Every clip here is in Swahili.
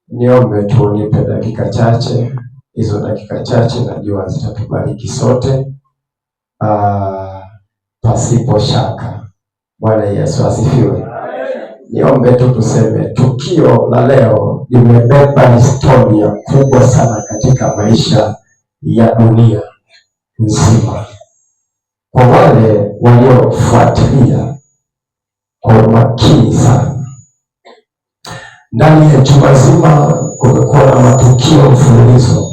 Niombe tu nipe dakika chache. Hizo dakika chache najua zitatubariki sote pasipo shaka. Bwana Yesu asifiwe. Niombe tu tuseme tukio la leo limebeba historia kubwa sana katika maisha ya dunia nzima. Kwa wale waliofuatilia kwa makini sana, ndani ya juma zima kumekuwa na matukio mfululizo.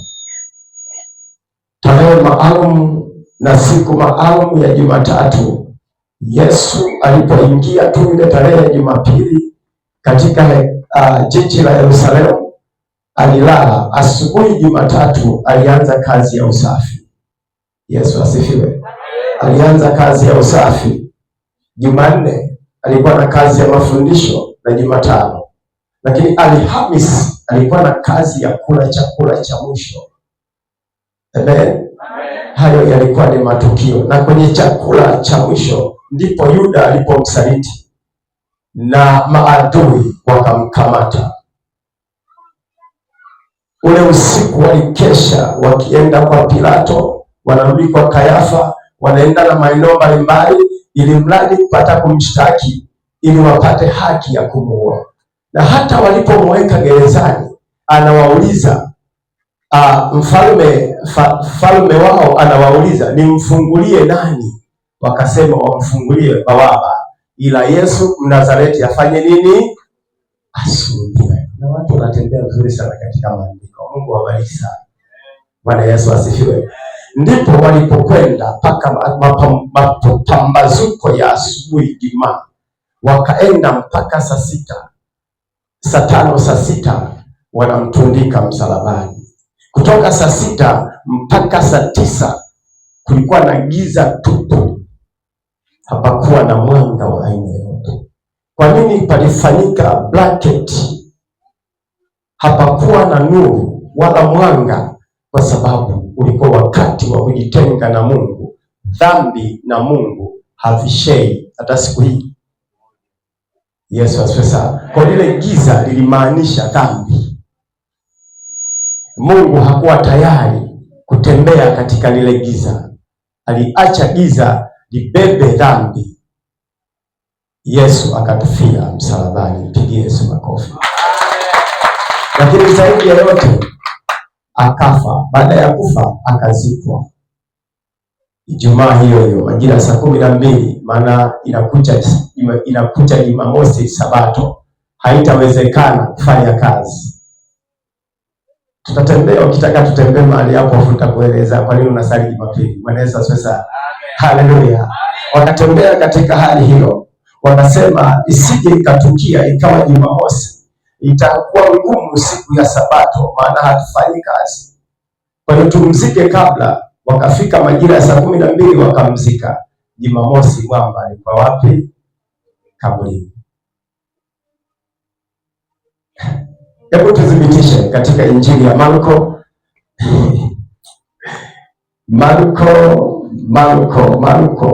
Tarehe maalum na siku maalum ya Jumatatu, Yesu alipoingia tu ile tarehe ya Jumapili katika jiji la Yerusalemu, alilala. Asubuhi Jumatatu alianza kazi ya usafi. Yesu asifiwe. Alianza kazi ya usafi. Jumanne alikuwa na kazi ya mafundisho na Jumatano. Lakini Alhamisi alikuwa na kazi ya kula chakula cha mwisho. Amen. Hayo yalikuwa ni matukio. Na kwenye chakula cha mwisho ndipo Yuda alipomsaliti na maadui wakamkamata. Ule usiku walikesha wakienda kwa Pilato, wanarudi kwa Kayafa, wanaenda na maeneo mbalimbali ili mradi kupata kumshtaki ili wapate haki ya kumuua. Na hata walipomweka gerezani, anawauliza mfalme wao anawauliza, nimfungulie nani? Wakasema wamfungulie Baraba, ila Yesu Mnazareti afanye nini? Asulubiwe. Na watu wanatembea vizuri sana katika maandiko. Mungu awabariki sana. Bwana Yesu asifiwe. Ndipo walipokwenda mpaka mapambazuko ya asubuhi Ijumaa, wakaenda mpaka saa 6, saa 5, saa 6 wanamtundika msalabani. Kutoka saa 6 mpaka saa 9 kulikuwa na giza tupu, hapakuwa na mwanga wa aina yote. Kwa nini palifanyika blanket? Hapakuwa na nuru wala mwanga, kwa sababu ulikuwa wakati wa kujitenga na Mungu. Dhambi na Mungu havishei hata siku hii. Yesu asifiwe sana. Kwa lile giza lilimaanisha dhambi. Mungu hakuwa tayari kutembea katika lile giza. Aliacha giza libebe dhambi. Yesu akatufia msalabani. Mpigie Yesu makofi. Lakini zaidi ya yote akafa. Baada ya kufa akazikwa. Ijumaa hiyo hiyo majira saa 12, maana inakuja Jumamosi Sabato, haitawezekana kufanya kazi. Tutatembea, ukitaka tutembee mahali hapo afuta kueleza kwa nini unasali Jumapili. Bwana Yesu asifiwe. Haleluya. Wakatembea katika hali hiyo. Wanasema isije ikatukia ikawa Jumamosi, itakuwa ngumu siku ya Sabato, maana hatufanyi kazi. Kwa hiyo tumzike kabla. Wakafika majira ya saa 12 wakamzika. Jumamosi mwamba alikuwa wapi? Kaburini. Hebu tuthibitishe katika Injili ya Marko.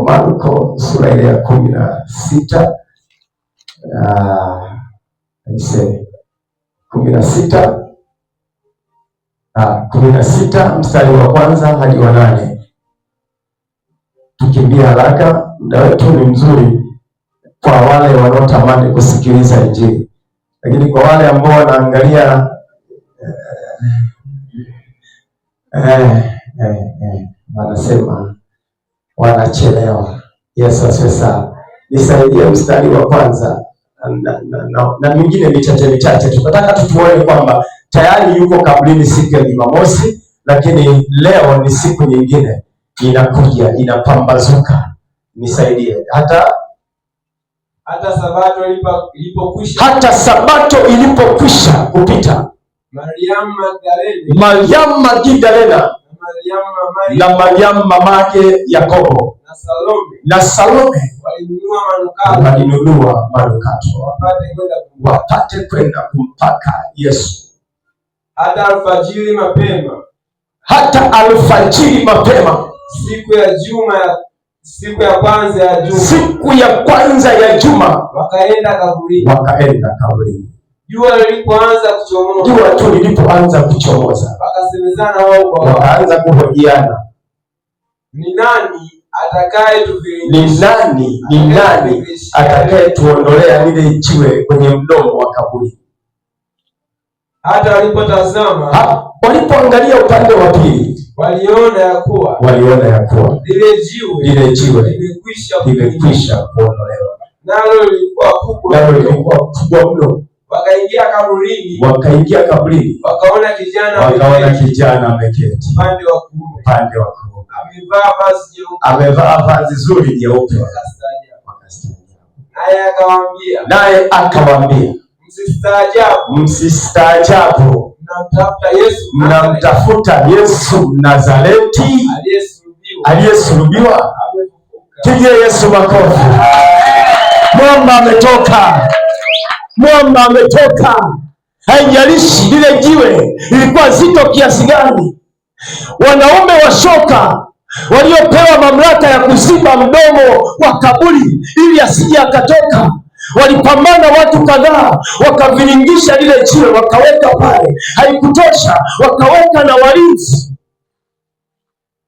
Marko sura ile ya 16. 16 mstari wa 1 hadi wa 8. Tukimbia haraka, muda wetu ni mzuri kwa wale wanaotamani kusikiliza Injili. Lakini kwa wale ambao wanaangalia wanasema wanachelewa. Yesu asifiwe. Nisaidie mstari wa 1 na mingine michache. Tunataka tutuone kwamba tayari yuko kaburini siku ya Jumamosi, lakini leo ni siku nyingine inakuja, inapambazuka. Nisaidie. Hata Sabato ilipokwisha kupita, Mariamu Magdalena na Mariamu mamake Yakobo na Salome walinunua manukato wapate kwenda kumpaka Yesu. Hata alfajiri mapema siku ya kwanza ya juma wakaenda kaburini. Jua lilipoanza kuchomoza, jua tu lilipoanza kuchomoza, wakasemezana wao kwa wao, wakaanza kuhojiana, ni nani atakaye tuondolea lile jiwe kwenye mdomo wa kaburi? Hata walipoangalia upande wa pili, waliona ya kuwa lile jiwe limekwisha kuondolewa, nalo lilikuwa kubwa mno. Wakaingia kaburini, wakaona kijana ameketi upande wa kuume, amevaa vazi zuri jeupe. Naye akawaambia, msistaajabu, mnamtafuta Yesu Mnazareti aliyesulubiwa. Pigie Yesu makofi. Mwamba ametoka, mwamba ametoka. Haijalishi lile jiwe lilikuwa zito kiasi gani. Wanaume wa shoka waliopewa mamlaka ya kuziba mdomo wa kaburi ili asije akatoka, walipambana watu kadhaa, wakaviringisha lile jiwe, wakaweka pale. Haikutosha, wakaweka na walinzi,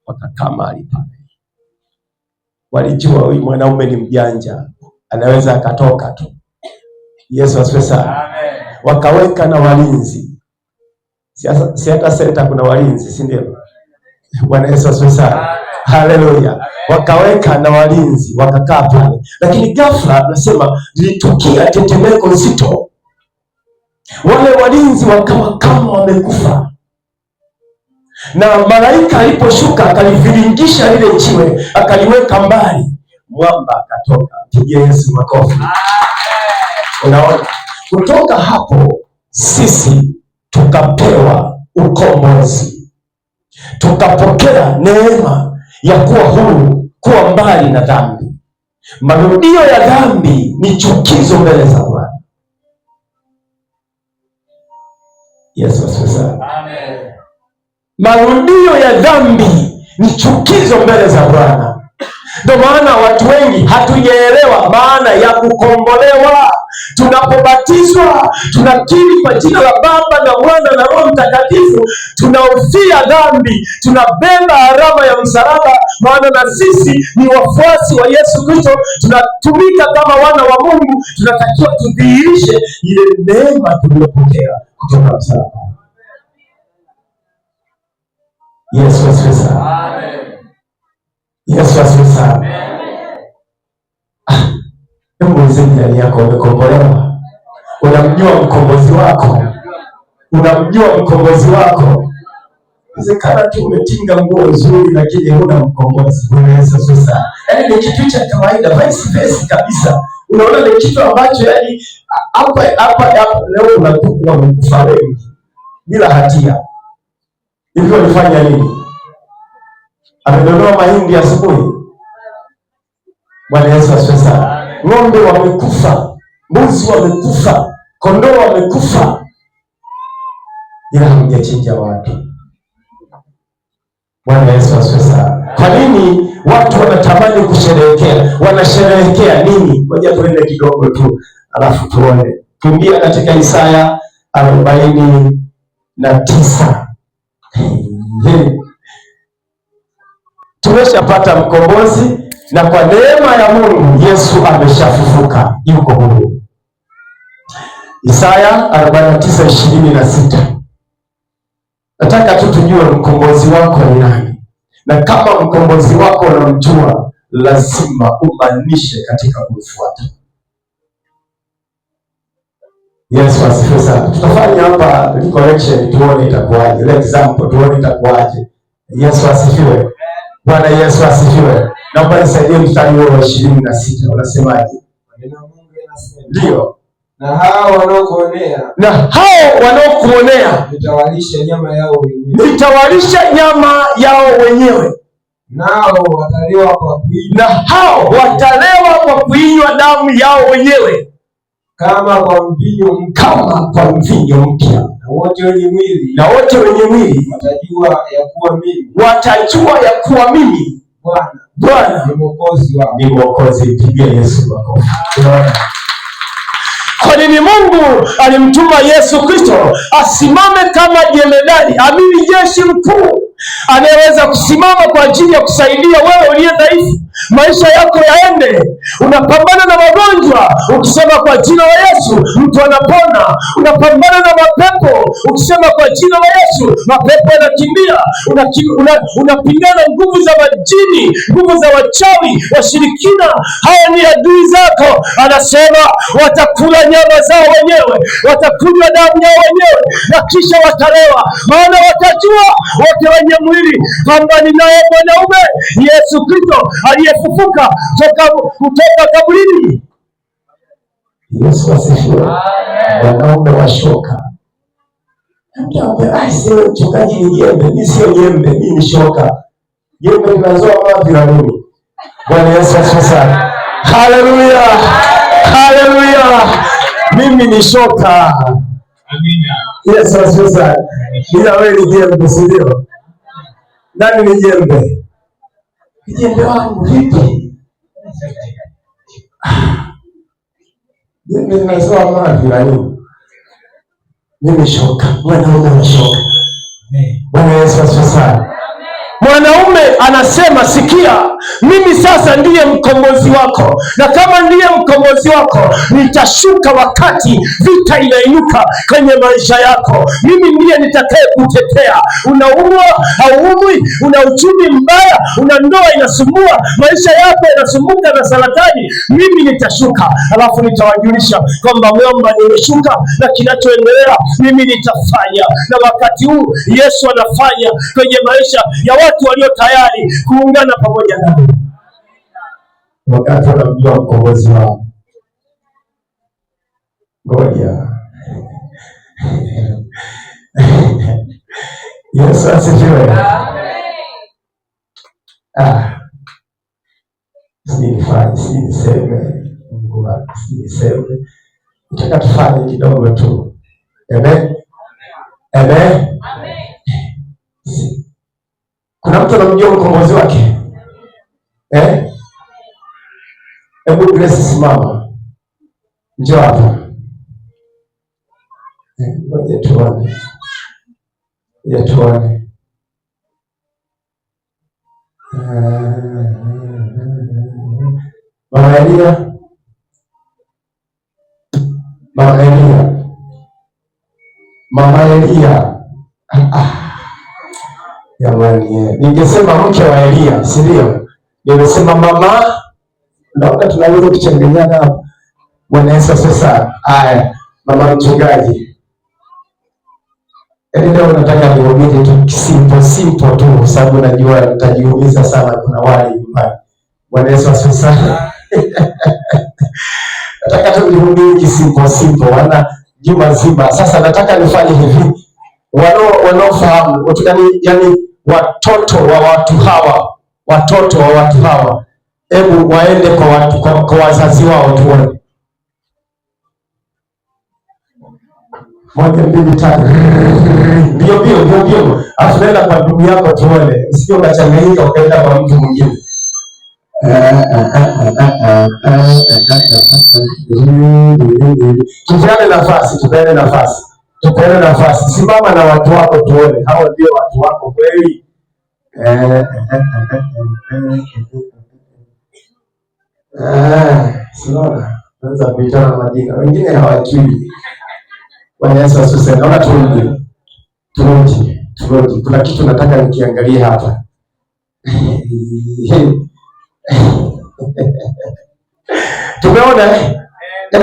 wakakaa mahali pale. Walijua huyu mwanaume ni mjanja, anaweza akatoka tu. Yesu asifiwe sana. Amen. Wakaweka na walinzi. Si hata senta kuna walinzi, si ndio? Bwana Yesu asifiwe sana. Haleluya. Wakaweka na walinzi, wakakaa pale. Lakini ghafla nasema lilitokea tetemeko zito. Wale walinzi wakawa kama wamekufa. Na malaika aliposhuka akaliviringisha lile jiwe, akaliweka mbali. Mwamba akatoka. Pigie Yesu makofi. Unaona? Kutoka hapo sisi tukapewa ukombozi. Tukapokea neema ya kuwa huru, kuwa mbali na dhambi. Marudio ya dhambi ni chukizo mbele za Bwana. Yesu asifiwe sana. Amen. Marudio ya dhambi ni chukizo mbele za Bwana. Ndio maana watu wengi hatujaelewa maana ya kukombolewa. Tunapobatizwa tunakiri kwa jina la Baba na Mwana na Roho Mtakatifu, tunaufia dhambi, tunabeba alama ya msalaba, maana na sisi ni wafuasi wa Yesu Kristo, tunatumika kama wana wa Mungu. Tunatakiwa tudhihirishe ile neema tuliyopokea kutoka msalaba. Yesu asifiwe sana. Amen. Yesu asifiwe sana. Hebu muulize jirani yako, umekombolewa? Unamjua mkombozi wako? Unamjua mkombozi wako? Inawezekana tu umetinga nguo nzuri lakini huna mkombozi. Yesu asifiwe sana. Yaani ni kitu cha kawaida, vice versa kabisa. Unaona ni kitu ambacho yani hapa leo unakuwa wamekufa wengi bila hatia. Hivyo walifanya nini? Amedondoa mahindi asubuhi. Bwana Yesu asifiwe sana. Ng'ombe wamekufa, mbuzi wamekufa, kondoo wamekufa, ila hamjachinja watu. Bwana Yesu asifiwe sana. Kwa nini watu wanatamani kusherehekea? Wanasherehekea nini? Ngoja tuende kidogo tu alafu tuone. Tuingia katika Isaya 49. Tumeshapata mkombozi, na kwa neema ya Mungu Yesu ameshafufuka, yuko huru. Isaya 49:26. Nataka tu tujue mkombozi wako ni nani, na kama mkombozi wako unamjua, lazima umaanishe katika kumfuata. Yesu asifiwe sana. Tutafanya hapa correction tuone itakuwaje. Ile example tuone itakuwaje. Yesu asifiwe. Bwana Yesu asifiwe. Naomba nisaidie mstari wa 26. Unasemaje? Maneno Mungu yanasema. Ndio. Na hao wanaokuonea nitawalisha nyama yao wenyewe. Nao watalewa kwa kuinywa damu yao wenyewe. Kama kwa mvinyo mpya. Na wote wenye mwili watajua ya kuwa mimi Bwana ni Mwokozi wao. Ni Mwokozi. Pigia Yesu makofi. Kwa nini Mungu alimtuma Yesu Kristo asimame kama jemedari, amiri jeshi mkuu anayeweza kusimama kwa ajili ya kusaidia wewe uliye dhaifu, maisha yako yaende. Unapambana na magonjwa, ukisema kwa jina la Yesu mtu anapona. Unapambana na mapepo, ukisema kwa jina la Yesu mapepo yanakimbia. Unapingana nguvu za majini, nguvu za wachawi, washirikina. Haya ni adui zako. Anasema watakula nyama zao wenyewe, watakunywa damu yao wenyewe, na kisha watalewa, maana watajua wote wenye mwili kwamba ninaye mwanaume Yesu Kristo aliyefufuka kutoka kaburini. Yesu asifiwe. Wanaume washoka. Sio mchungaji, ni jembe. Mimi sio jembe, mimi ni shoka. Jembe linazoa wapi na mimi? Bwana Yesu asifiwe sana. Haleluya. Haleluya. Mimi ni shoka. Amina. Yesu asifiwe sana. Ila wewe ni jembe, si ndio? Nani ni jembe? Jembe wangu vipi? Jembe linazoa wapi na mimi? Mimi shoka. Mwanaume wa shoka. Bwana Yesu asifiwe sana. Mwanaume anasema, sikia, mimi sasa ndiye mkombozi wako, na kama ndiye mkombozi wako nitashuka wakati vita inainuka kwenye maisha yako. Mimi ndiye nitakaye kutetea. Unaumwa, hauumwi, una uchumi mbaya, una ndoa inasumbua, maisha yako yanasumbuka na saratani, mimi nitashuka, alafu nitawajulisha kwamba mwamba nimeshuka na kinachoendelea mimi nitafanya. Na wakati huu Yesu anafanya kwenye maisha ya watu walio tayari kuungana pamoja nao, wakati wanamjua mkombozi wao. Ngoja. Yesu asifiwe. Siniseme Mungu wangu, siniseme. Nataka tufanye kidogo tu. Amen. Amen. Kuna mtu anamjua mkombozi wake? Hebu Grace simama. Njoo hapa. Ngoja tuone. Mama Elia. Jamani, ningesema mke wa Elia, si ndio? Nimesema mama. Naona tunaweza kuchanganyana hapo. Bwana Yesu sasa. Haya, mama mchungaji. Leo nataka nihubiri tu simple tu, kwa sababu najua nitajiumiza sana, kuna wale nyumbani. Bwana Yesu sasa. Nataka tu nihubiri simple wana juma zima. Sasa nataka nifanye hivi. Wanaofahamu, yani watoto wa watu hawa, hebu waende kwa wazazi wao tuone. 1, 2, 3. Ndio. Afu nenda kwa ndugu yako tuone. Usije ukachanganyika ukaenda kwa mtu mwingine. Tupeane nafasi. Simama na watu wako tuone. Hao ndio watu wako kweli. Sinaona. Naweza kuitana majina. Wengine hawajui. Bwana Yesu asifiwe. Naona turudi. Kuna kitu nataka nikiangalie hapa. Tumeona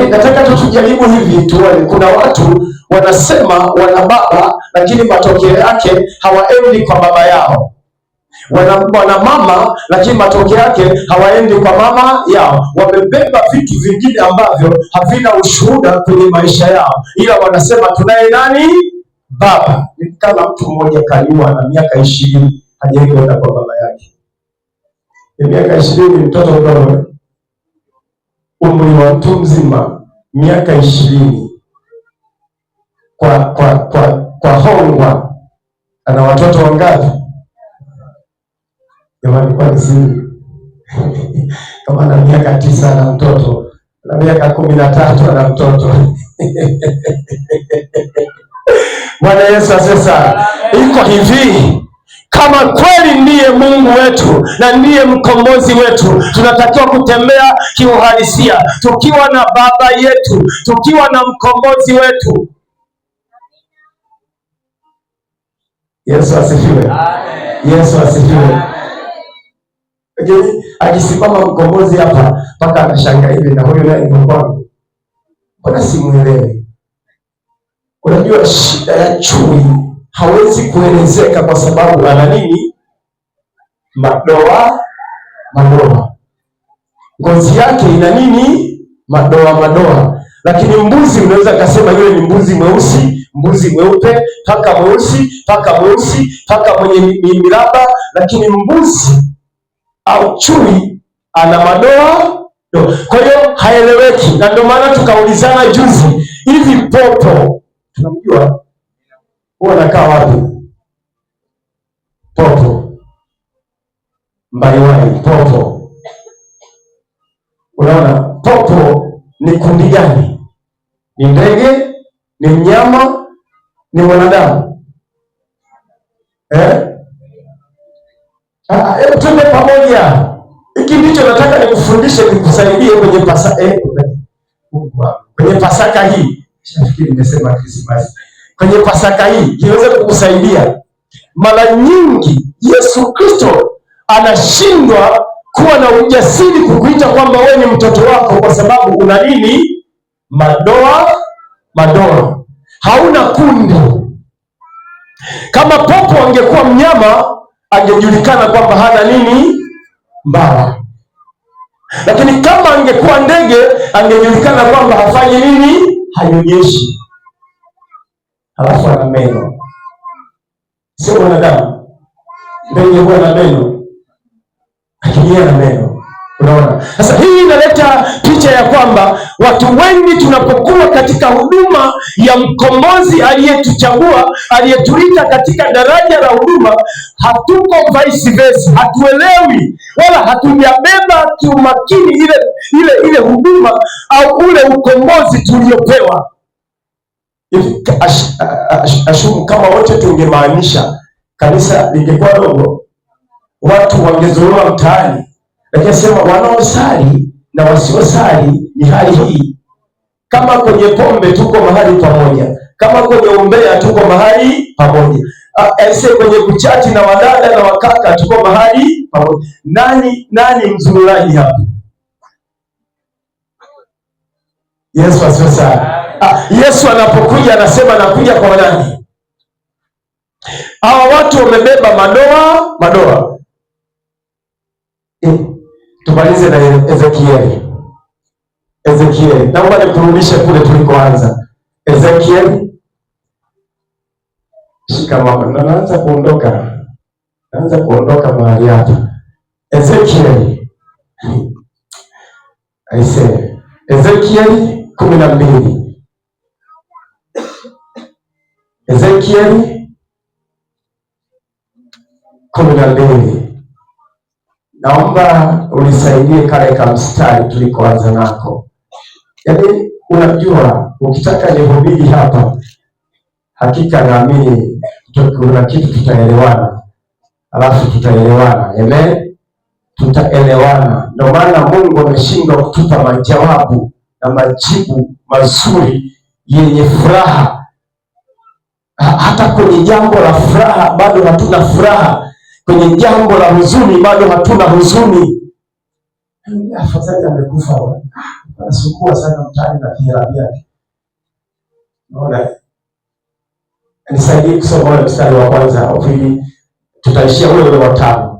nataka tujaribu hivi tuone. Kuna watu wanasema wana baba, lakini matokeo yake hawaendi kwa baba yao. Wana mama, lakini matokeo yake hawaendi kwa mama yao. Wamebeba vitu vingine ambavyo havina ushuhuda kwenye maisha yao, ila wanasema tunaye nani? Baba. Ni kama mtu mmoja kaliwa na miaka 20 hajaenda kwa baba yake. Ni miaka 20, mtoto mdogo. Umri wa mtu mzima miaka 20 kwa hongwa ana watoto wangapi? Jamani, kwa nini kama na miaka 9 na mtoto na miaka 13 ana mtoto. Bwana Yesu asifiwe. Iko hivi, kama kweli ndiye Mungu wetu na ndiye mkombozi wetu, tunatakiwa kutembea kiuhalisia, tukiwa na baba yetu, tukiwa na mkombozi wetu. Yesu asifiwe. Yesu asifiwe. Lakini akisimama mkombozi hapa mpaka anashangaa hivi, na huyo naye ni kwangu, mbona simuelewi? Unajua shida ya chui hawezi kuelezeka kwa sababu ana nini? Madoa. Ngozi yake ina nini? Madoa. Lakini mbuzi unaweza kusema yule ni mbuzi mweusi, mbuzi mweupe, paka mweusi, paka mwenye miraba, lakini mbuzi au chui ana madoa. Kwa hiyo haeleweki, na ndio maana tukaulizana juzi, hivi popo tunamjua huwa anakaa wapi? Popo mbaliwai, popo. Unaona, popo ni kundi gani? Ni ndege? Ni mnyama? Ni mwanadamu? Tuende pamoja. Hiki ndicho nataka nikufundishe, nikusaidie kwenye kwenye Pasaka hii. Nafikiri nimesema Krismasi. Kwenye Pasaka hii iweze kukusaidia. Mara nyingi Yesu Kristo anashindwa kuwa na ujasiri kukuita kwamba wewe ni mtoto wako kwa sababu una nini? Madoa. Hauna kundi. Kama popo angekuwa mnyama, angejulikana kwamba hana nini? Mbawa. Lakini kama angekuwa ndege, angejulikana kwamba hafanyi nini? Hayonyeshi. Halafu ana meno. Sio mwanadamu. Ndege huwa na meno, lakini ana meno. Unaona? Sasa hii inaleta picha ya kwamba watu wengi tunapokuwa katika huduma ya mkombozi aliyetuchagua, aliyetuita katika daraja la huduma, hatuko vice versa, hatuelewi wala hatujabeba kiumakini ile huduma au ule ukombozi tuliopewa. Ashumu kama wote tungemaanisha kanisa lingekuwa dogo, watu wangezurura mtaani. Lakini sema wanaosali na wasiosali ni hali hii. Kama kwenye pombe tuko mahali pamoja, kama kwenye umbea tuko mahali pamoja, kwenye kuchati na wadada na wakaka tuko mahali pamoja. Nani mzururaji hapa? Yesu asifiwe. Yesu anapokuja anasema nakuja kwa nani? Hawa watu wamebeba madoa. Tumalize na Ezekieli. Naomba nikurudishe kule tulikoanza. Ezekieli. Shika mama. Naanza kuondoka mahali hapa. Ezekieli. Ezekieli 12. Ezekieli 12. Naomba unisaidie kale ka mstari tulikoanza nako. Yaani unajua ukitaka nihubiri hapa, hakika naamini kuna kitu tutaelewana. Alafu tutaelewana. Amen. Tutaelewana. Ndio maana Mungu ameshindwa kutupa majawabu na majibu mazuri yenye furaha. Hata kwenye jambo la furaha bado hatuna furaha. Kwenye jambo la huzuni bado hatuna huzuni. Afadhali amekufa wewe. Anasukua sana mtaani na hila yake. Naona nisaidie kusoma ule mstari wa kwanza au pili, tutaishia ule wa 5.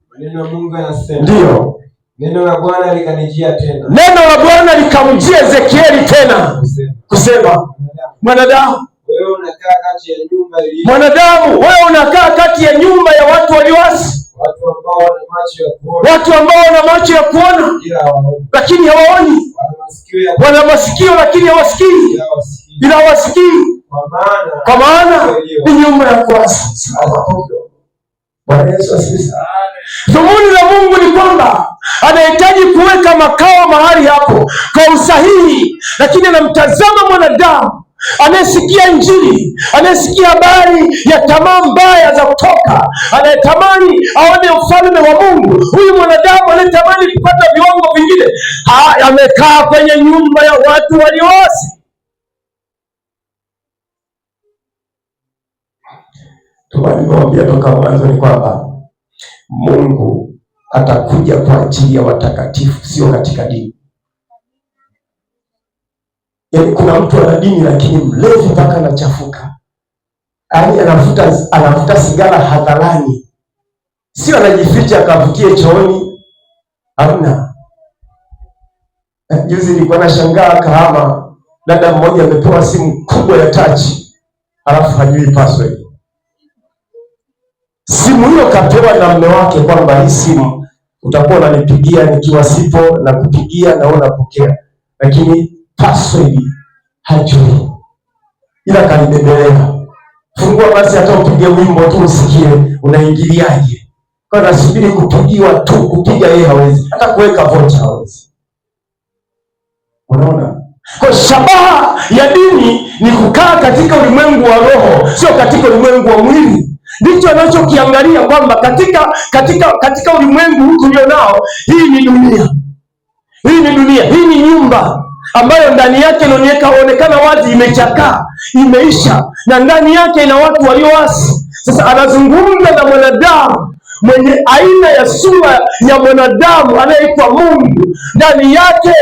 Maneno ya Mungu yanasema. Ndio. Neno la Bwana likanijia tena. Neno la Bwana likamjia Ezekieli tena. Kusema, mwanadamu, wewe unakaa kati ya nyumba ile. Mwanadamu, wewe unakaa kati ya nyumba ya watu walioasi. Watu ambao wana macho ya kuona. Watu ambao wana macho ya kuona lakini hawaoni. Wana masikio lakini hawasikii. Bila hawasikii. Kwa maana ni nyumba ya kuasi. Bwana Yesu asifiwe. Dhumuni la Mungu ni kwamba anahitaji kuweka makao mahali hapo kwa usahihi, lakini anamtazama mwanadamu anayesikia Injili, anayesikia habari ya tamaa mbaya za kutoka, anayetamani aone ufalme wa Mungu. Huyu mwanadamu anayetamani kupata viwango vingine, amekaa kwenye nyumba ya watu walioasi. Tulimwambia toka mwanzo ni kwamba Mungu atakuja kwa ajili ya watakatifu, sio katika dini. Yaani kuna mtu ana dini lakini mlevi mpaka anachafuka. Yaani anavuta sigara hadharani. Sio anajificha akavutie chooni. Hamna. Juzi nilikuwa nashangaa Kahama, dada mmoja amepewa simu kubwa ya touch, alafu hajui password. Simu hiyo kapewa na mume wake kwamba hii simu utakuwa unanipigia nikiwa sipo, na kupigia na unapokea, lakini password hajui, ila kanibebelea. Fungua basi hata upige wimbo tu usikie, unaingiliaje? Kwa nasubiri kupigiwa tu, kupiga yeye hawezi, hata kuweka vocha hawezi. Unaona? Kwa shabaha ya dini ni kukaa katika ulimwengu wa roho, sio katika ulimwengu wa mwili. Ndicho anachokiangalia kwamba katika ulimwengu tulionao, hii ni dunia. Hii ni nyumba ambayo ndani yake inaonekana wazi imechakaa, imeisha, na ndani yake ina watu walioasi. Sasa anazungumza na mwanadamu mwenye aina ya sura ya mwanadamu anayeitwa Mungu. Ndani yake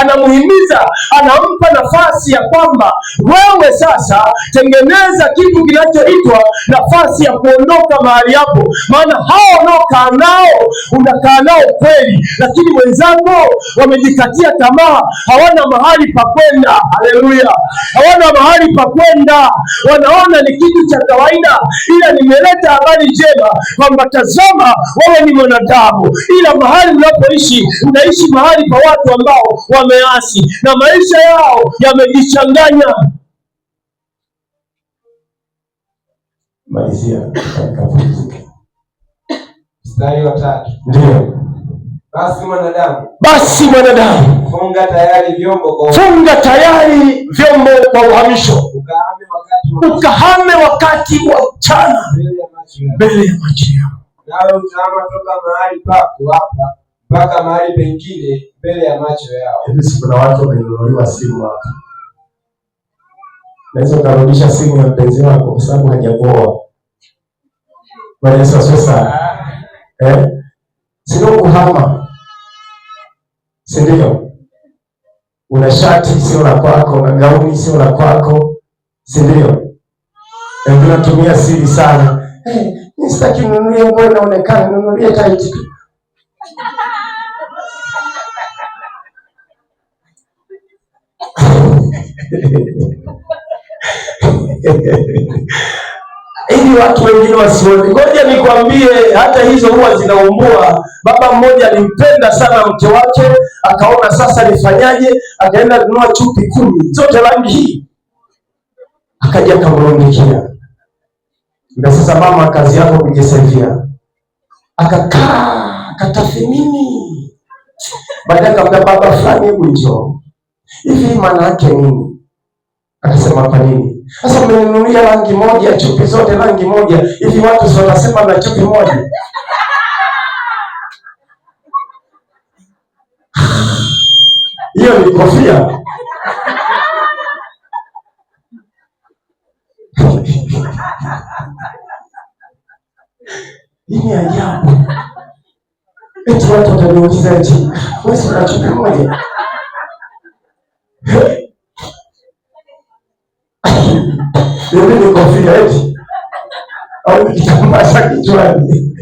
anamuhimiza, anampa nafasi ya kwamba wewe sasa tengeneza kitu kinachoitwa nafasi ya kuondoka mahali hapo. Maana hao unaokaa nao, unakaa nao kweli, lakini wenzako wamejikatia tamaa, hawana mahali pa kwenda. Haleluya! Hawana mahali pa kwenda, wanaona ni kitu cha kawaida. Ila nimeleta habari njema kwamba tazama, wewe ni mwanadamu, ila mahali unapoishi unaishi mahali pa watu ambao wameasi na maisha yao yamejichanganya. Malizia mstari wa 3. Ndio. Basi mwanadamu, funga tayari vyombo kwa uhamisho, ukahame wakati wa mchana mbele ya macho yao. Nawe utahama toka mahali pako hapa mpaka mahali pengine mbele ya macho yao. Hivi kuna watu wamenunuliwa simu hapa. Naweza ukarudisha simu ya mpenzi wako kwa sababu hajakuoa. Bwana Yesu asifiwe sana. Sio kuhama. Si ndio? Una shati sio la kwako, una gauni sio la kwako. Si ndio? Unatumia siri sana. Sitaki nunulie nguo inaonekana, nunulie tight tu. Ili watu wengine wasione. Ngoja nikwambie, hata hizo huwa zinaumbua. Baba mmoja alimpenda sana mke wake, akaona sasa nifanyaje, akaenda kununua chupi 10 zote rangi hii, akaja akamrundikia. Ndio sasa mama, kazi yako kujisaidia. Akakaa akatathmini, baadaye akamwambia baba fulani, hebu njoo, hivi maana yake nini? Akasema kwa nini? Sasa umenunulia rangi moja, chupi zote rangi moja, hivi watu si watasema na chupi moja? Hiyo ni kofia. Hii ajabu. Eti watu wataniuliza eti wewe una chupi moja? Hiyo ni kofia eti au kitambaa cha kichwani?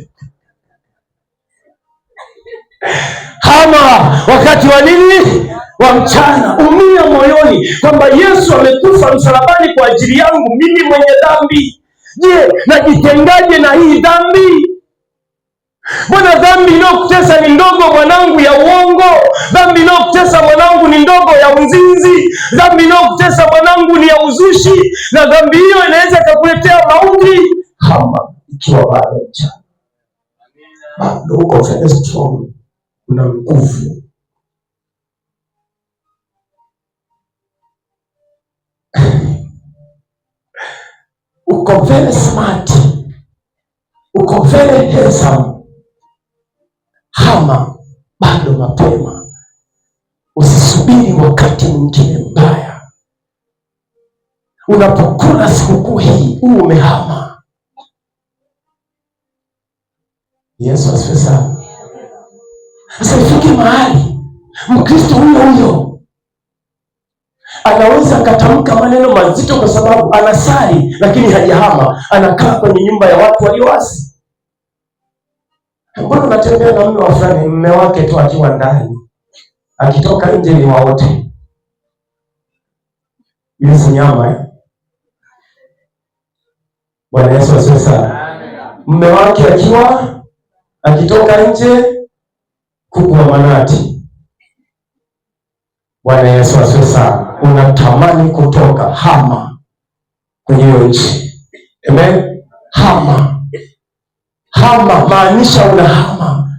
Hama wakati wa nini? Wa mchana. Umia moyoni kwamba Yesu amekufa msalabani kwa ajili yangu mimi mwenye dhambi. Je, najitengaje na hii dhambi? Mbona dhambi inayokutesa ni ndogo mwanangu ya uongo? Dhambi inayokutesa mwanangu ni ndogo ya uzinzi. Dhambi inayokutesa mwanangu ni ya uzushi, na dhambi hiyo inaweza kukuletea mauti. Kama ikiwa bado mchana, bado uko very strong, una nguvu. Uko very smart, uko very handsome. Hama bado mapema, usisubiri wakati mwingine mbaya. Unapokula sikukuu hii umehama. Yesu asifiwe sana. Sasa ifike mahali Mkristo huyo anaweza akatamka maneno mazito kwa sababu anasali lakini hajahama, anakaa kwenye nyumba ya watu walioasi. Mbona unatembea na mume wa fulani, mume wake tu akiwa ndani, akitoka nje ni waote hizi nyama Bwana Yesu asifiwe sana. Mume wake akitoka nje kuku wa manati. Bwana Yesu asifiwe sana. Unatamani kutoka, hama kwenye hiyo nchi. Amen. Hama maanisha unahama.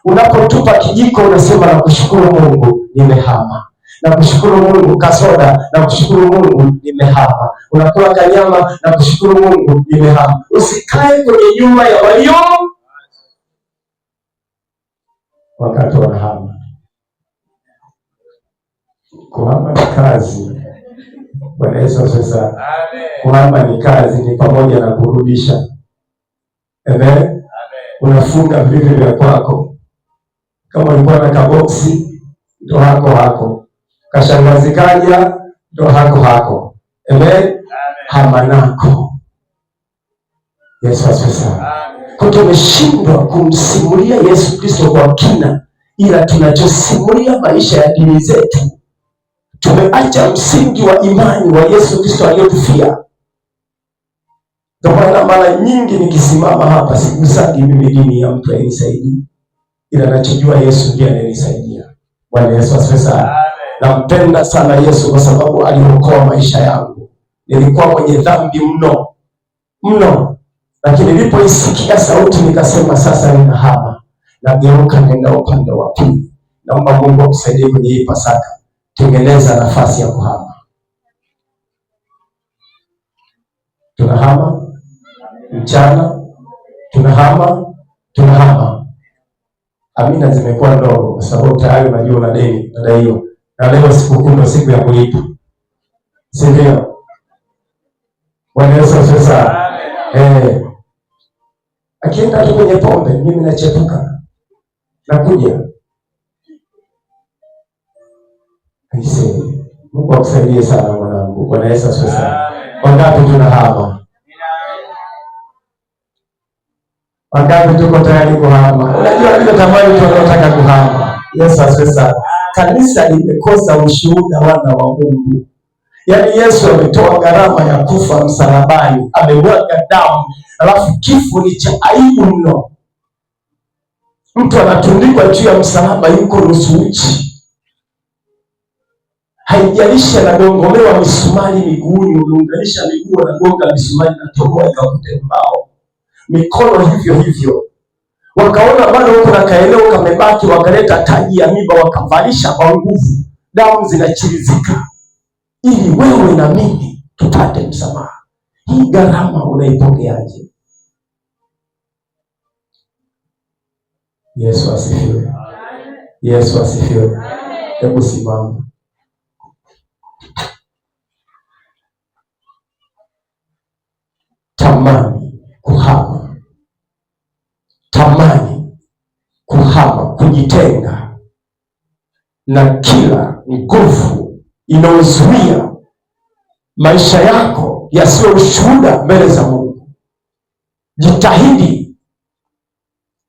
Unapotupa kijiko unasema na kushukuru Mungu nimehama. Na kushukuru Mungu kasoda, na kushukuru Mungu nimehama. Unakula kanyama na kushukuru Mungu nimehama. Usikae kwenye nyumba ya walio wakati wanahama. Kuhama ni kazi. Bwana Yesu asifiwe sana. Kuhama ni kazi, ni pamoja na kurudisha. Amen. Unafunga vitu vya kwako. Kama ulikuwa na kaboksi, ndo hako. Kashangazi kaja, ndo hako. Amen. Hama nako. Yesu asifiwe sana. Kwa tumeshindwa kumsimulia Yesu Kristo kwa kina, ila tunachosimulia maisha ya dini zetu. Tumeacha msingi wa imani wa Yesu Kristo aliyotufia. Ndio maana mara nyingi nikisimama hapa sigusagi mimi dini ya mtu anisaidie, ila nachojua Yesu ndiye anayenisaidia. Bwana Yesu asifiwe sana. Nampenda sana Yesu kwa sababu aliokoa maisha yangu. Nilikuwa kwenye dhambi mno, lakini nilipoisikia sauti nikasema sasa ninahama. Nageuka nenda upande wa pili. Naomba Mungu akusaidie kwenye hii Pasaka. Tengeneza nafasi ya kuhama. Tunahama mchana, tunahama. Amina zimekuwa ndogo kwa sababu tayari unajua una deni hiyo. Na leo sikukuu ndio siku ya kulipa. Si ndio? Bwana Yesu asifiwe sana. Akienda tu kwenye pombe mimi nachepuka. Nakuja. Mungu akusaidie sana mwanangu. Bwana Yesu asifiwe sana. Wangapi tunahama? Wangapi tuko tayari kuhama? Unajua ile tamani tunataka kuhama. Yesu asifiwe sana. Kanisa limekosa ushuhuda wana wa Mungu. Yaani Yesu ametoa gharama ya kufa msalabani, amemwaga damu, alafu kifo ni cha aibu mno. Mtu anatundikwa juu ya msalaba yuko nusu uchi. Haijalishi anagongolewa misumari miguuni, unaunganisha miguu anagonga misumari na toboa ikakute mbao. Mikono hivyo. Wakaona bado huko na kaeneo kamebaki, wakaleta taji ya miba wakavalisha kwa nguvu. Damu zinachirizika. Ili wewe na mimi tupate msamaha. Hii gharama unaipokeaje? Yesu asifiwe. Yesu asifiwe. Hebu simama. Tamani kuhama, kujitenga na kila nguvu inayozuia maisha yako yasiwe ushuhuda mbele za Mungu. Jitahidi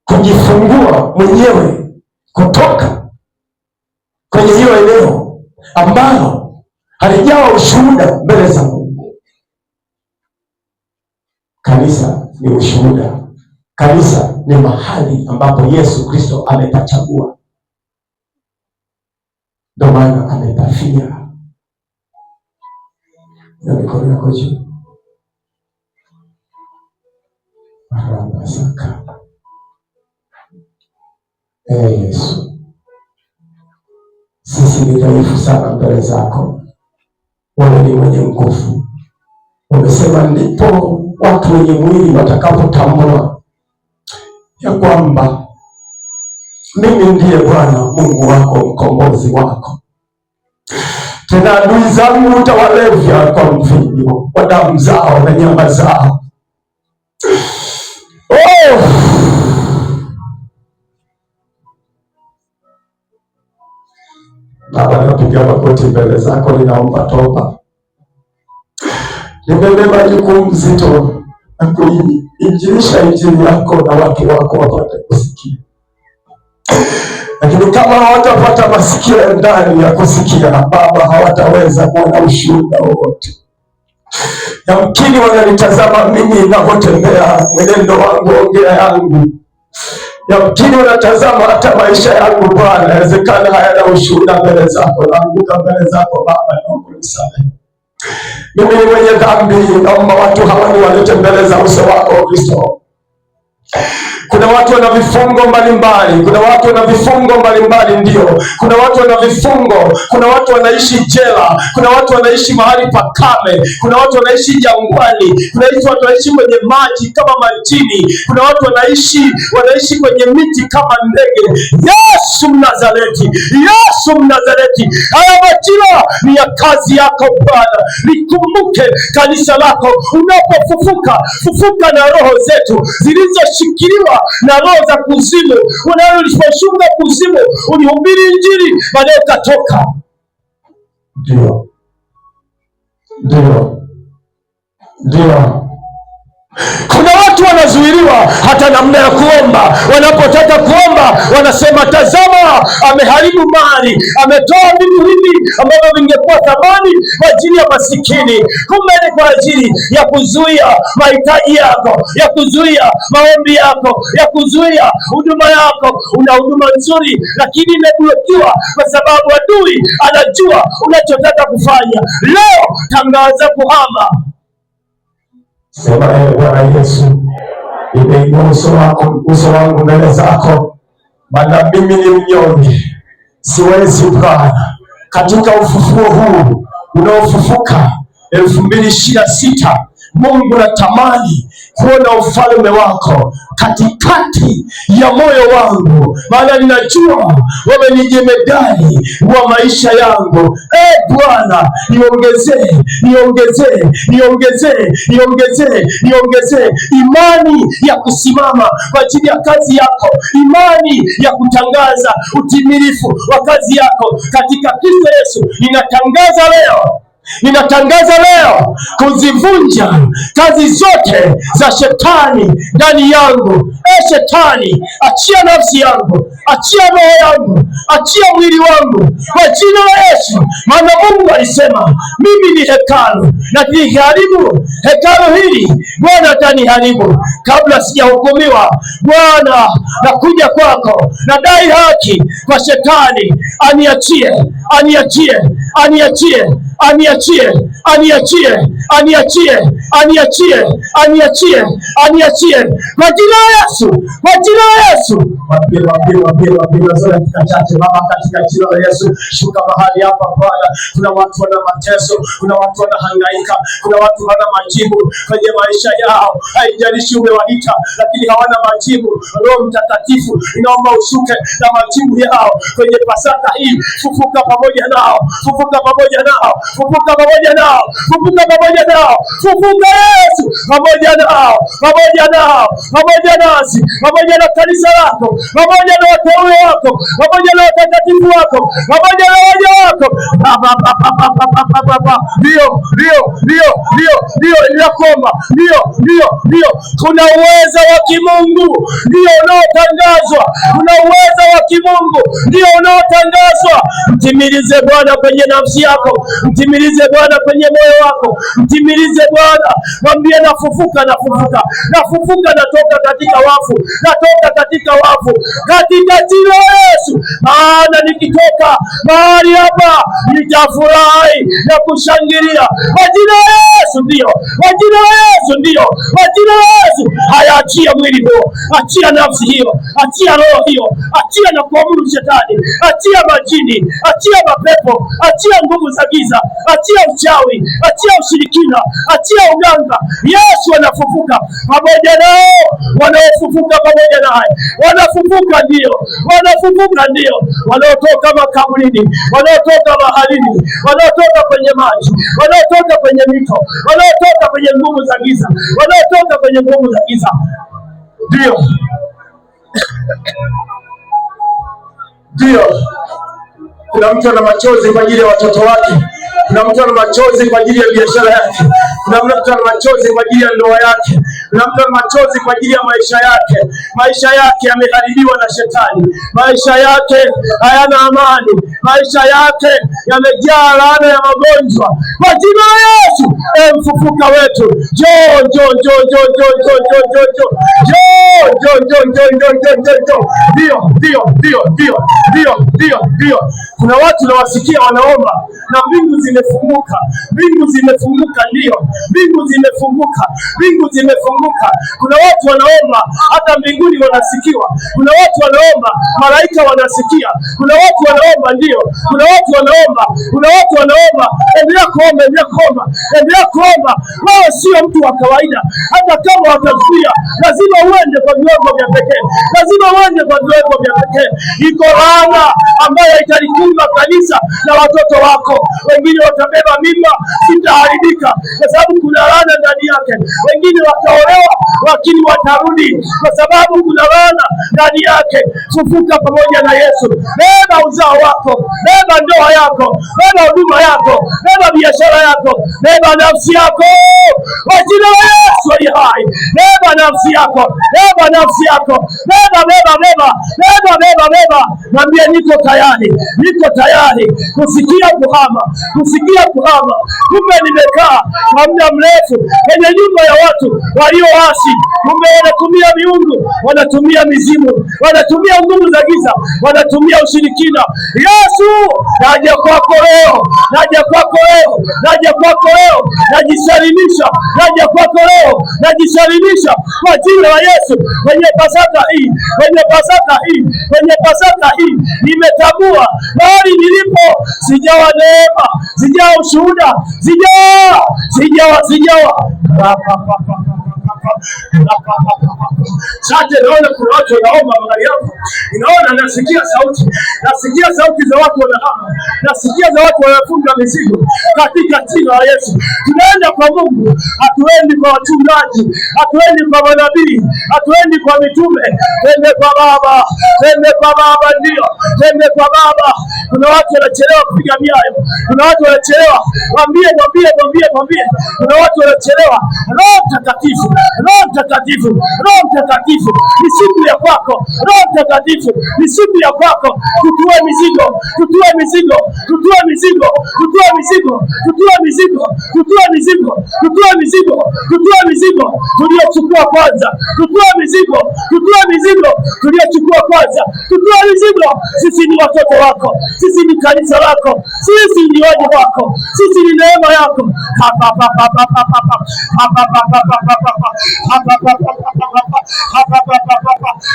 kujifungua mwenyewe kutoka kwenye hiyo eneo ambalo halijawa ushuhuda mbele za Mungu. Kanisa ni ushuhuda. Kanisa ni mahali ambapo Yesu Kristo amepachagua. Ndio maana amepafia. Na mikono yako juu. Barabasaka. Yesu. dhaifu sana mbele zako, wewe ni mwenye nguvu. Umesema ndipo watu wenye mwili watakapotambua ya kwamba mimi ndiye Bwana Mungu wako, mkombozi wako. Tena adui zangu utawalevya kwa mvinyo wa damu zao na nyama zao. Baba, napiga magoti mbele zako, ninaomba toba. Nimebeba jukumu zito na kuinjilisha injili yako na watu wako wapate kusikia, lakini kama hawatapata masikio ya ndani ya kusikia, Baba, hawataweza kuwa na ushuhuda wowote. Yamkini wananitazama mimi ninapotembea, mwenendo wangu, ongea yangu, yamkini wanatazama hata maisha yangu Bwana, inawezekana hayana ushuhuda mbele zako. Naanguka mbele zako Baba, naomba unisamehe. Mimi ni mwenye dhambi, naomba watu hawa niwalete mbele za uso wako Kristo. Kuna watu wana vifungo mbalimbali, kuna watu wana vifungo mbalimbali, ndio. Kuna watu wana vifungo, kuna watu wanaishi jela, kuna watu wanaishi mahali pakame, kuna watu wanaishi jangwani, kuna watu wanaishi kwenye maji kama majini, kuna watu wanaishi kwenye miti kama ndege. Yesu Mnazareti, Yesu Mnazareti, haya majira ni ya kazi yako Bwana. Likumbuke kanisa lako unapofufuka, fufuka na roho zetu zilizoshikiliwa na roho za kuzimu. Unaposhuka kuzimu, ulihubiri injili, baadaye ukatoka. Ndio, kuna watu wanazuiliwa hata namna ya kuomba. Wanapotaka kuomba wanasema, tazama, ameharibu mali, ametoa vitu hivi ambavyo vingekuwa thamani kwa ajili ya masikini. Kumbe ni kwa ajili ya kuzuia mahitaji yako, ya kuzuia maombi yako, ya kuzuia huduma yako. Una huduma nzuri, lakini imeblokiwa kwa sababu adui anajua unachotaka kufanya. Leo tangaza kuhama. Sema, Bwana Yesu, nimeinua uso wangu mbele zako, maana mimi ni mnyonge, siwezi Bwana. Katika ufufuo huu unaofufuka 2026, Mungu, natamani kuona ufalme wako katikati ya moyo wangu, maana ninajua wewe ni jemedari wa maisha yangu. Bwana, niongezee imani ya kusimama kwa ajili ya kazi yako, imani ya kutangaza utimilifu wa kazi yako katika Kristo Yesu. Ninatangaza leo kuzivunja kazi zote za shetani ndani yangu. Shetani, achia nafsi yangu, achia roho yangu, achia mwili wangu kwa jina la Yesu. Maana Mungu alisema mimi ni hekalu, na nikiharibu hekalu hili Bwana ataniharibu. Kabla sijahukumiwa Bwana, nakuja kwako, nadai haki kwa shetani. Aniachie kwa jina la Yesu, kwa jina la Yesu. Baba, katika jina la Yesu, shuka mahali hapa Bwana. Kuna watu wana mateso, kuna watu wanahangaika, kuna watu wana majibu kwenye maisha yao. Haijalishi umewaita, lakini hawana majibu. Roho Mtakatifu, inaomba ushuke na majibu yao kwenye Pasaka hii. Fufuka pamoja nao, fufuka pamoja nao, fufuka pamoja nao, fufuka pamoja nao, fufuka Yesu pamoja nao, pamoja nao, pamoja nasi, pamoja na kanisa lako, pamoja na wateule wako, pamoja na watakatifu wako, pamoja na waja wako. Ndio inakomba, ndio kuna uweza wa kimungu ndio unaotangazwa, kuna uweza wa kimungu ndio unaotangazwa. Mtimilize Bwana kwenye nafsi yako, mtimilize Bwana kwenye moyo wako, mtimilize Bwana. Mwambie, nafufuka, natoka katika wafu, katika jina la Yesu. Maana nikitoka mahali hapa nitafurahi na kushangilia kwa jina la Yesu. Ndio, kwa jina la Yesu Yesu, ndio kwa jina la Yesu. Haya, achia mwili huo, achia nafsi hiyo, achia roho hiyo, achia na kuamuru shetani, achia majini, achia mapepo, achia nguvu za giza, achia uchawi, achia ushirikina, achia uganga. Yesu anafufuka pamoja nao wanaofufuka pamoja naye, wanafufuka ndio, wanafufuka ndio, wanaotoka makaburini, wanaotoka baharini, wanaotoka kwenye maji, wanaotoka kwenye mito, wanaotoka kwenye nguvu za giza, wanaotoka kwenye nguvu za giza. Ndio, ndio. Kuna mtu ana machozi kwa ajili ya watoto wake. Kuna mtu ana machozi kwa ajili ya biashara yake. Kuna mtu ana machozi kwa ajili ya ndoa yake. Kuna mtu ana machozi kwa ajili ya maisha yake. Maisha yake yameharibiwa na shetani. Maisha yake hayana amani. Maisha yake yamejaa laana ya magonjwa. Kwa jina la Yesu, mfufuka wetu, njoo, njoo, njoo, njoo, njoo, njoo, njoo, njoo, njoo, njoo, njoo, njoo, njoo, njoo, njoo, njoo. Ndio, ndio, ndio, ndio, ndio, ndio, ndio. Kuna watu nawasikia wanaomba na mbingu zimefunguka, mbingu zimefunguka, ndio, mbingu zimefunguka, mbingu zimefunguka. Kuna watu wanaomba hata mbinguni wanasikiwa. Kuna watu wanaomba malaika wanasikia. Kuna watu wanaomba, ndio, kuna watu wanaomba, kuna watu wanaomba. Endelea kuomba, endelea kuomba, endelea kuomba. Wao sio mtu wa kawaida. Hata kama watazuia, lazima uende kwa viwango vya pekee, lazima uende kwa viwango vya pekee. Iko laana ambayo italikumba kanisa na watoto wako. Wengine watabeba mimba zitaharibika kwa sababu kuna laana ndani yake. Wengine wataolewa lakini watarudi kwa sababu kuna laana ndani yake. Fufuka pamoja na Yesu. Beba uzao wako, beba ndoa yako, beba huduma yako, beba biashara yako, beba nafsi yako kwa jina la Yesu aliye hai. Beba nafsi yako, beba nafsi yako, beba, beba, beba, beba, beba, beba. Mwambie niko tayari, niko tayari kusikia kuhama, kusikia kuhama. Kumbe nimekaa kwa muda mrefu kwenye nyumba ya watu walioasi. Kumbe wanatumia miungu, wanatumia mizimu, wanatumia nguvu za giza, wanatumia ushirikina. Yesu, naja kwako leo, naja kwako leo, naja kwako leo, najisalimisha, naja kwako leo, najisalimisha kwa jina la Yesu. Kwenye Pasaka hii, kwenye Pasaka hii, kwenye Pasaka hii nimetambua mahali nilipo sijawa neema, sijawa ushuhuda, sijawa Sasa naona kuna watu wanaomba mahali hapo. Ninaona, nasikia sauti, nasikia sauti za watu wanahama, nasikia za watu wanafunga mizigo katika jina la Yesu. Tunaenda kwa Mungu, hatuendi kwa wachungaji, hatuendi kwa manabii, hatuendi kwa mitume. Twende kwa Baba, twende kwa Baba, ndio, twende kwa Baba. Kuna watu wanachelewa kupiga miayo, kuna watu wanachelewa. Mwambie, mwambie, mwambie, mwambie. Kuna watu wanachelewa. Roho Mtakatifu, Roho Mtakatifu, Roho Mtakatifu, ni siku ya kwako. Roho Mtakatifu, ni siku ya kwako. Tutue mizigo, tutue mizigo, tutue mizigo, tutue mizigo, tutue mizigo, tutue mizigo, tutue mizigo, tutue mizigo tuliochukua kwanza, tutue mizigo, tutue mizigo tuliochukua kwanza, tutue mizigo. Sisi ni watoto wako, sisi ni kanisa lako, sisi ni waja wako, sisi ni neema yako.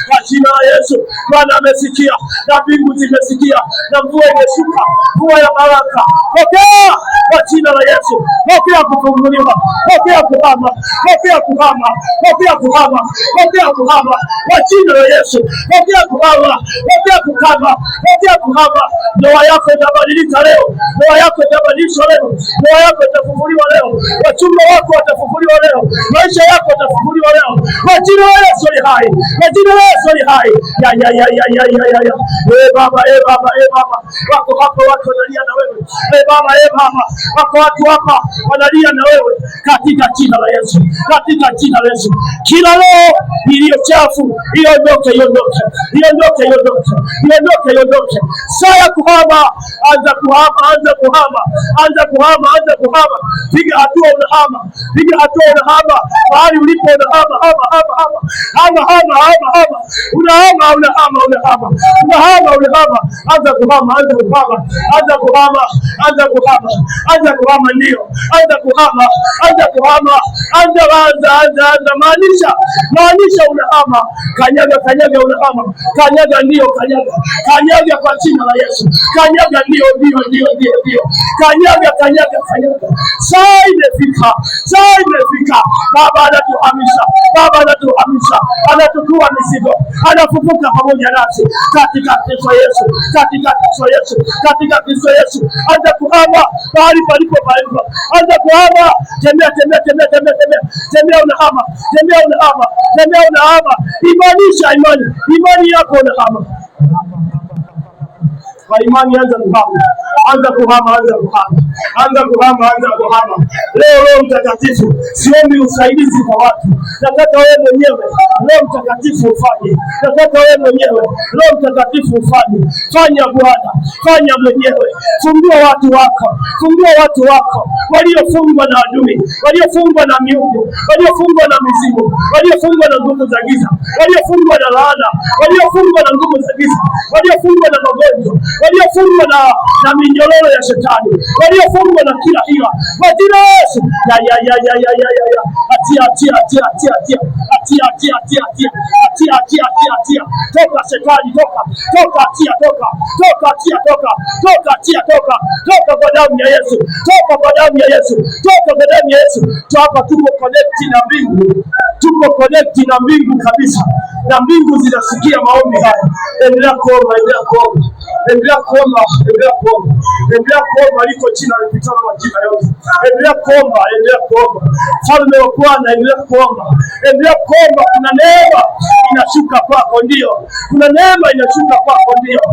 Kwa jina la Yesu. Bwana amesikia na mbingu zimesikia na mvua imeshuka, mvua ya baraka. Pokea kwa jina la Yesu. Pokea kufunguliwa, pokea kuhama, pokea kuhama, pokea kuhama, pokea kuhama kwa jina la Yesu. Pokea kuhama, pokea kuhama, pokea kuhama. Ndoa yako itabadilika leo, ndoa yako itabadilishwa leo, ndoa yako itafunguliwa leo, wachumba wako watafunguliwa leo, maisha yako yatafunguliwa leo kwa jina la Yesu ali hai, kwa jina la Yesu ali hai. Ya Baba, Baba, Baba, wako hapa watu wanalia na wewe. Baba, Baba, wako watu hapa wanalia na wewe katika jina la Yesu, katika jina la Yesu. Kila roho iliyo chafu iondoke, iondoke, iondoke, iondoke, iondoke, iondoke. Saa ya kuhama, anza kuhama, anza kuhama, anza kuhama, anza kuhama. Piga hatua unahama, piga hatua unahama, mahali ulipo unahama, hama, hama, hama, hama, hama, hama, hama, unahama, unahama, unahama, unahama, unahama. Anza kuhama, anza kuhama, anza kuhama, anza kuhama, anza kuhama, ndio, anza kuhama, anza kuhama. Anza, maanisha unahama. Kanyaga unahama. Kanyaga ndio, kanyaga kwa jina la Yesu. Kanyaga ndio. Kanyaga. Saa imefika. Baba anatuhamisha, anatutua mizigo, anafufuka pamoja nasi katika Kristo Yesu. Anza kuhama mahali palipo. Anza kuhama. Tembea, unahama. Imanisha imani yako, unahama. Kwa imani anza kuhama. Leo Roho Mtakatifu, siombi usaidizi kwa watu. Nataka wewe mwenyewe Roho Mtakatifu ufanye. Roho Mtakatifu ufanye. Fanya Bwana, fanya mwenyewe. Fungua watu wako waliofungwa na adui, waliofungwa na miungu, waliofungwa na mizimu, waliofungwa na nguvu za giza, waliofungwa na laana, waliofungwa na nguvu za giza, waliofungwa na magonjwa, waliofungwa na minyororo ya shetani, waliofungwa na kila hila. Kwa jina la Yesu, atia. Toka shetani, toka kwa damu ya Yesu. Hapa tuko connect na mbingu kabisa, na mbingu zinasikia maombi haya. Endelea kuomba. Liko jina lipitalo majina yote. Endelea kuomba. Mfalme wa Bwana, endelea kuomba. Kuna neema inashuka kwako, ndio.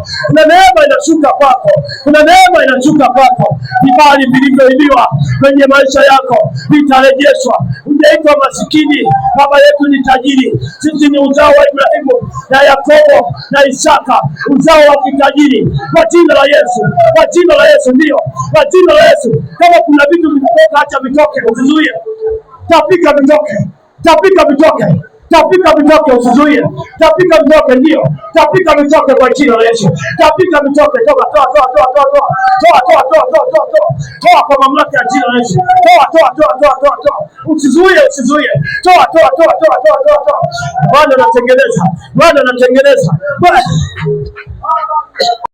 Kuna neema inashuka kwako. Vibali vilivyoibiwa kwenye maisha yako vitarejeshwa. Hujaitwa masikini, baba yetu ni tajiri. Sisi ni uzao wa Ibrahimu na Yakobo na Isaka, uzao wa kitajiri. Kwa jina la Yesu, ndio. Kwa jina la Yesu, kama kuna vitu vinatoka, acha vitoke, usizuie. Tapika vitoke, usizuie. Tapika vitoke, ndio. Tapika vitoke kwa jina la Yesu. Tapika vitoke, toa kwa mamlaka ya jina la Yesu. Usizuie. Toa. Bwana anatengeneza.